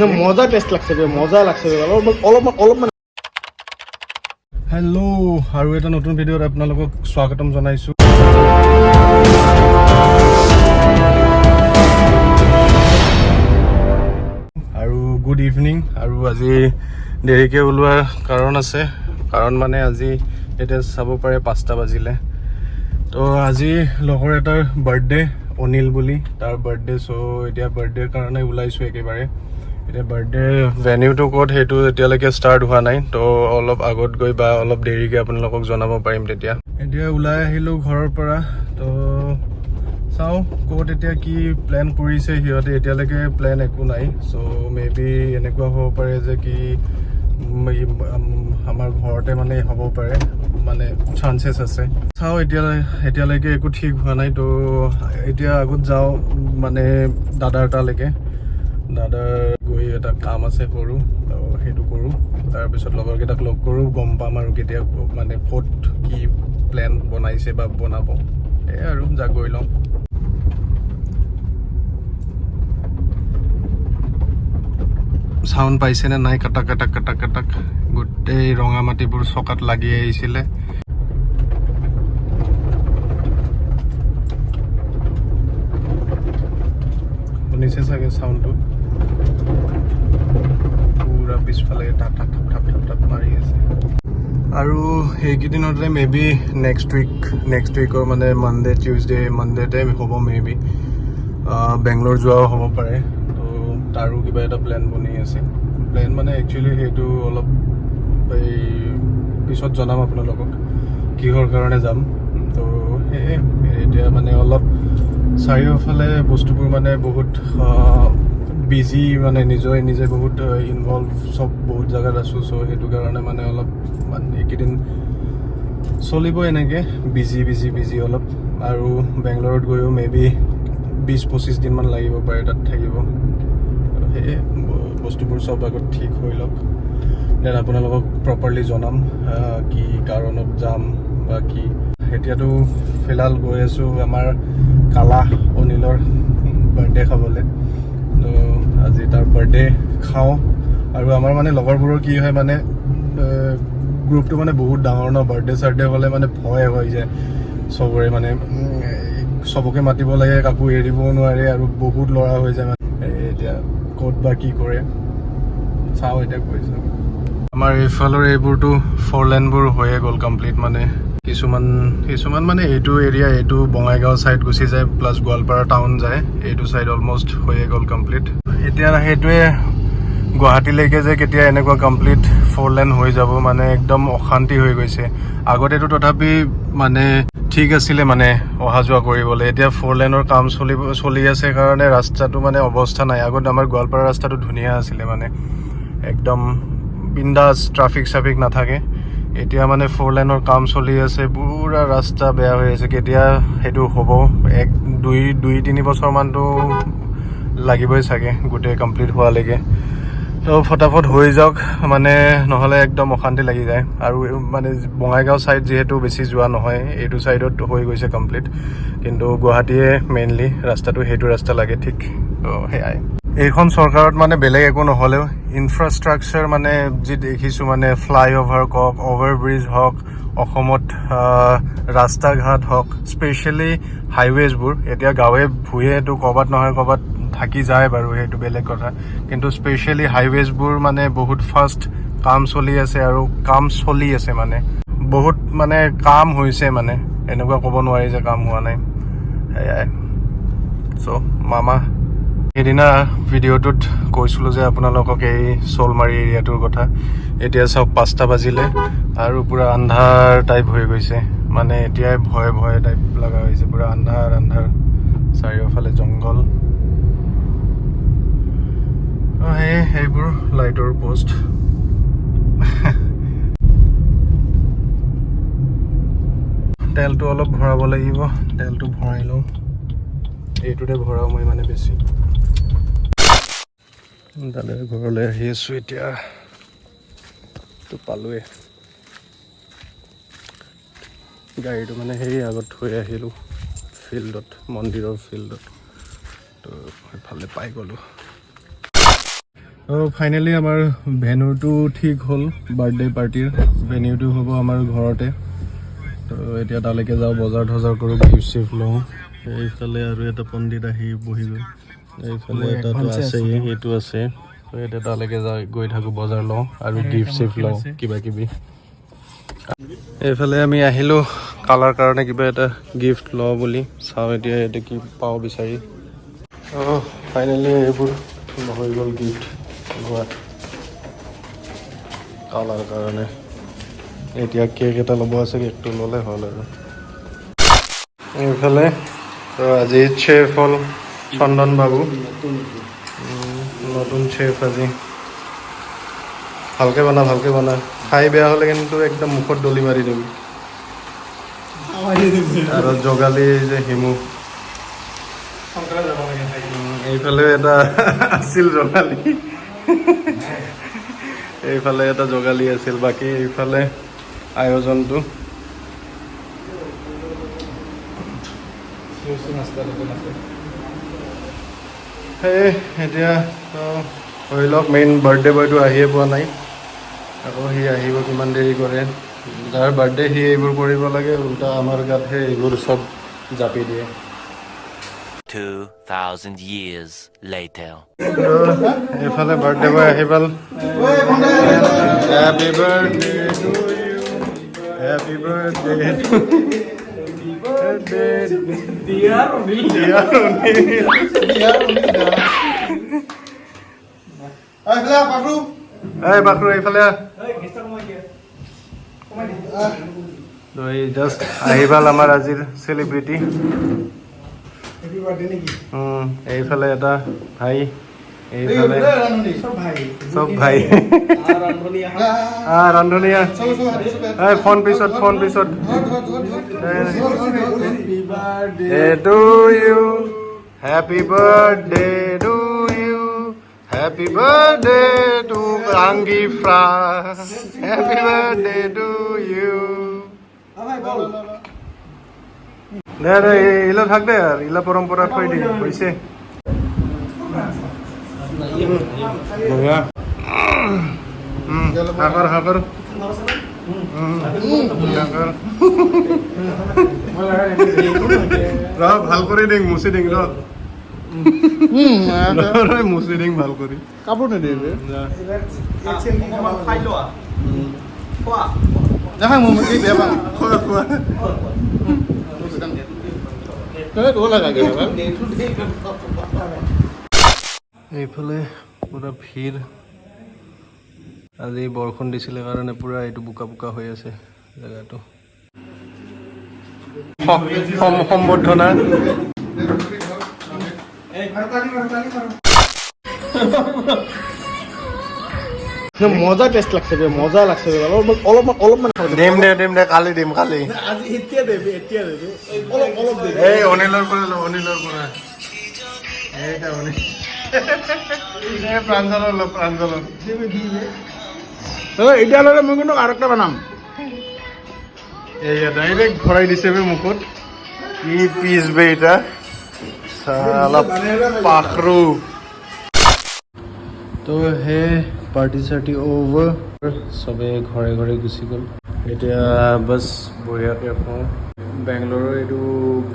মজা টেষ্ট লাগছে মজা লাগছে অলপমান হেল্ল' আৰু এটা নতুন ভিডিঅ'ত আপোনালোকক স্বাগতম জনাইছো আৰু গুড ইভিনিং আৰু আজি দেৰিকে ওলোৱাৰ কাৰণ আছে কাৰণ মানে আজি এতিয়া চাব পাৰে 5টা বাজিলে তো আজি লগৰ এটাৰ বাৰ্থডে অনিল বুলি তাৰ বাৰ্থডে চ' এতিয়া বাৰ্থডেৰ কাৰণে ওলাইছো একেবাৰে এতিয়া বাৰ্থডে ভেনিউটো ক'ত সেইটো এতিয়ালৈকে ষ্টাৰ্ট হোৱা নাই তো অলপ আগত গৈ বা অলপ দেৰিকৈ আপোনালোকক জনাব পাৰিম তেতিয়া এতিয়া ওলাই আহিলোঁ ঘৰৰ পৰা তো চাওঁ ক'ত এতিয়া কি প্লেন কৰিছে সিহঁতে এতিয়ালৈকে প্লেন একো নাই চ' মে বি এনেকুৱা হ'ব পাৰে যে কি আমাৰ ঘৰতে মানে হ'ব পাৰে মানে চান্সেছ আছে চাওঁ এতিয়ালৈকে একো ঠিক হোৱা নাই তো এতিয়া আগত যাওঁ মানে দাদাৰ তালৈকে দাদাৰ গৈ এটা কাম আছে কৰোঁ তো সেইটো কৰোঁ তাৰপিছত লগৰকেইটাক লগ কৰোঁ গম পাম আৰু কেতিয়া মানে ক'ত কি প্লেন বনাইছে বা বনাব এই আৰু যা গৈ লওঁ চাউণ্ড পাইছেনে নাই কাটাক কাটাক কাটাক কাটাক গোটেই ৰঙা মাটিবোৰ চকাত লাগি আহিছিলে শুনিছে চাগে চাউণ্ডটো পুৰা পিছফালে টাপ টাপ টাপ টাপ টাপ টাপ মাৰি আছে আৰু সেইকেইদিনতে মে বি নেক্সট উইকৰ মানে মানডেতে হ'ব মে বি বেংগলোৰ যোৱাও হ'ব পাৰে তো তাৰো কিবা এটা প্লেন বনি আছে প্লেন মানে একচুৱেলি সেইটো অলপ এই পিছত জনাম আপোনালোকক কিহৰ কাৰণে যাম তো সেয়ে এতিয়া মানে অলপ চাৰিওফালে বস্তুবোৰ মানে বহুত বিজি মানে নিজে বহুত ইনভলভ চব বহুত জেগাত আছোঁ চ' সেইটো কাৰণে মানে অলপ মানে এইকেইদিন চলিব এনেকৈ বিজি অলপ আৰু বেংগলোৰত গৈও মে বি 20-25 দিনমান লাগিব পাৰে তাত থাকিব সেয়ে বস্তুবোৰ চব আগত ঠিক হৈ লওক দেন আপোনালোকক প্ৰপাৰলি জনাম কি কাৰণত যাম বা কি এতিয়াতো ফিলহাল গৈ আছোঁ আমাৰ কালা অনিলৰ বাৰ্থডে খাবলৈ তো আজি তাৰ বাৰ্থডে খাওঁ আৰু আমাৰ মানে লগৰবোৰৰ কি হয় মানে গ্ৰুপটো মানে বহুত ডাঙৰ ন বাৰ্থডে হ'লে মানে ভয় হৈ যায় চবৰে মানে চবকে মাতিব লাগে কাকো এৰিবও নোৱাৰে আৰু বহুত ল'ৰা হৈ যায় মানে এতিয়া ক'ত বা কি কৰে চাওঁ এতিয়া কৈছোঁ আমাৰ এইফালৰ এইবোৰতো 4 লেনবোৰ হৈয়ে গ'ল কমপ্লিট মানে কিছুমান মানে এইটো এৰিয়া এইটো বঙাইগাঁও ছাইড গুচি যায় প্লাছ গোৱালপাৰা টাউন যায় এইটো ছাইড অলমষ্ট হৈয়ে গ'ল কমপ্লিট এতিয়া সেইটোৱে গুৱাহাটীলৈকে যে কেতিয়া এনেকুৱা কমপ্লিট 4 লেন হৈ যাব মানে একদম অশান্তি হৈ গৈছে আগতেতো তথাপি মানে ঠিক আছিলে মানে অহা যোৱা কৰিবলৈ এতিয়া 4 লেনৰ কাম চলি আছে কাৰণে ৰাস্তাটো মানে অৱস্থা নাই আগত আমাৰ গোৱালপাৰা ৰাস্তাটো ধুনীয়া আছিলে মানে একদম বিন্দাছ ট্ৰাফিক নাথাকে এতিয়া মানে 4 লেনৰ কাম চলি আছে পুৰা ৰাস্তা বেয়া হৈ আছে কেতিয়া সেইটো হ'ব 2-3 বছৰমানটো লাগিবই চাগে গোটেই কমপ্লিট হোৱালৈকে তো ফটাফট হৈ যাওক মানে নহ'লে একদম অশান্তি লাগি যায় আৰু মানে বঙাইগাঁও ছাইড যিহেতু বেছি যোৱা নহয় এইটো ছাইডত হৈ গৈছে কমপ্লিট কিন্তু গুৱাহাটীয়ে মেইনলি ৰাস্তাটো সেইটো ৰাস্তা লাগে ঠিক তো সেয়াই এইখন চৰকাৰত মানে বেলেগ একো নহ'লেও ইনফ্ৰাষ্ট্ৰাকচাৰ মানে যি দেখিছোঁ মানে ফ্লাইঅভাৰ হওক অভাৰব্ৰিজ হওক অসমত ৰাস্তা ঘাট হওক স্পেচিয়েলি হাইৱেজবোৰ এতিয়া গাঁৱে ভূঞেতো ক'ৰবাত নহয় ক'ৰবাত থাকি যায় বাৰু সেইটো বেলেগ কথা কিন্তু স্পেচিয়েলি হাইৱেজবোৰ মানে বহুত ফাষ্ট কাম চলি আছে আৰু কাম চলি আছে মানে বহুত মানে কাম হৈছে মানে এনেকুৱা ক'ব নোৱাৰি যে কাম হোৱা নাই সেয়াই চ' মামা সেইদিনা ভিডিঅ'টোত কৈছিলোঁ যে আপোনালোকক এই শ'লমাৰী এৰিয়াটোৰ কথা এতিয়া চাওক 5টা বাজিলে আৰু পূৰা আন্ধাৰ টাইপ হৈ গৈছে মানে এতিয়াই ভয় টাইপ লগা হৈছে পূৰা আন্ধাৰ চাৰিওফালে জংঘল সেইবোৰ লাইটৰ পোষ্ট তেলটো অলপ ভৰাব লাগিব তেলটো ভৰাই লওঁ এইটোতে ভৰাওঁ মই মানে বেছি দাদাৰ ঘৰলৈ আহি আছোঁ এতিয়া তো পালোৱে গাড়ীটো মানে সেই আগত থৈ আহিলোঁ ফিল্ডত মন্দিৰৰ ফিল্ডত তো সেইফালে পাই গ'লোঁ ফাইনেলি আমাৰ ভেন্যুটো ঠিক হ'ল বাৰ্থডে পাৰ্টিৰ ভেন্যুটো হ'ব আমাৰ ঘৰতে তো এতিয়া তালৈকে যাওঁ বজাৰ থজাৰ কৰোঁ গিফ্ট চিফ্ট লওঁ এইফালে আৰু এটা পণ্ডিত আহি বহি গ'ল এইফালে এটাতো আছেই এইটো আছে তো এতিয়া তালৈকে যাওঁ গৈ থাকোঁ বজাৰ লওঁ আৰু গিফ্ট চিফ্ট লওঁ কিবা কিবি এইফালে আমি আহিলোঁ কালাৰ কাৰণে কিবা এটা গিফ্ট লওঁ বুলি চাওঁ এতিয়া ইয়াতে কি পাওঁ বিচাৰি ফাইনেলি এইবোৰ হৈ গ'ল গিফ্ট লোৱা কালাৰ কাৰণে এতিয়া কেক এটা ল'ব আছে কেকটো ল'লে হ'ল আৰু এইফালে তো আজি চেফ হ'ল চন্দন বাবু নতুন চেফ আজি ভালকৈ বনা খাই বেয়া হ'লে কিন্তু একদম মুখত দলি মাৰি দিবি আৰু জগালি যে হিমু এইফালে এটা আছিল জগালি এইফালে এটা জগালি আছিল বাকী এইফালে আয়োজনটো সেই এতিয়া ধৰি লওক মেইন বাৰ্থডে বয়টো আহিয়ে পোৱা নাই আকৌ সি আহিব কিমান দেৰি কৰে যাৰ বাৰ্থডে সি এইবোৰ কৰিব লাগে উল্টা আমাৰ গাতহে এইবোৰ চব জাপি দিয়ে 2000 years later এইফালে বাৰ্থডে বয় আহি পাল happy birthday to you happy birthday বাকৰু এইফালে জাষ্ট আহি পাল আমাৰ আজিৰ চেলিব্ৰিটি এইফালে এটা ভাই এইফালে চব ভাই ৰান্ধনীয়া ফোন পিছত to you happy birthday to you happy birthday to ৰাংগী ফ্ৰা হেপী বাৰ্থডে টু ইউ দে ইলা থাক দে আর ইলা পরম্পরা থৈ দি হইছে হাগর হাগর ভাল করে দেখ মুছে দেখ মুছে দেখ ভাল করে কাপড় নে দে খাই লোৱা খোৱা দেখা মোক কি দেবা খোৱা খোৱা এইফালে পুৰা ভিৰ আজি বৰষুণ দিছিলে কাৰণে পুৰা এইটো বোকা বোকা হৈ আছে জেগাটো সম্বৰ্ধনা মজা টেষ্ট লাগছে মজা লাগছে অলপমান দিম দে কালি দিম কালি আজি এতিয়া দেবি অলপ দেবি এই অনিলৰ পৰা এইটা অনিল প্ৰাঞ্জলৰ এতিয়া ল'লে মই কিন্তু আৰু একটা বনাম এইয়া ডাইৰেক্ট ভৰাই দিছে বে মুখত কি পিছ বে এটা অলপ পাখৰু তো হে পাৰ্টি চাৰ্টি অ'ভাৰ চবে ঘৰে ঘৰে গুচি গ'ল এতিয়া বাছ বঢ়িয়াকৈ কওঁ বেংগলোৰৰ এইটো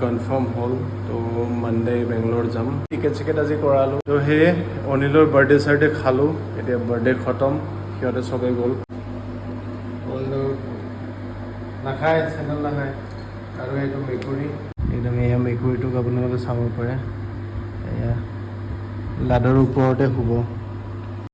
কনফাৰ্ম হ'ল তো মানডে বেংগলোৰ যাম টিকেট চিকেট আজি কৰালোঁ তো সেয়ে অনিলৰ বাৰ্থডে চাৰ্থডে খালোঁ এতিয়া বাৰ্থডে খতম সিহঁতে চবেই গ'ল নাখায় চেনেল নাখায় আৰু এইটো মেকুৰী একদম এয়া মেকুৰীটোক আপোনালোকে চাব পাৰে এয়া লাডৰ ওপৰতে শুব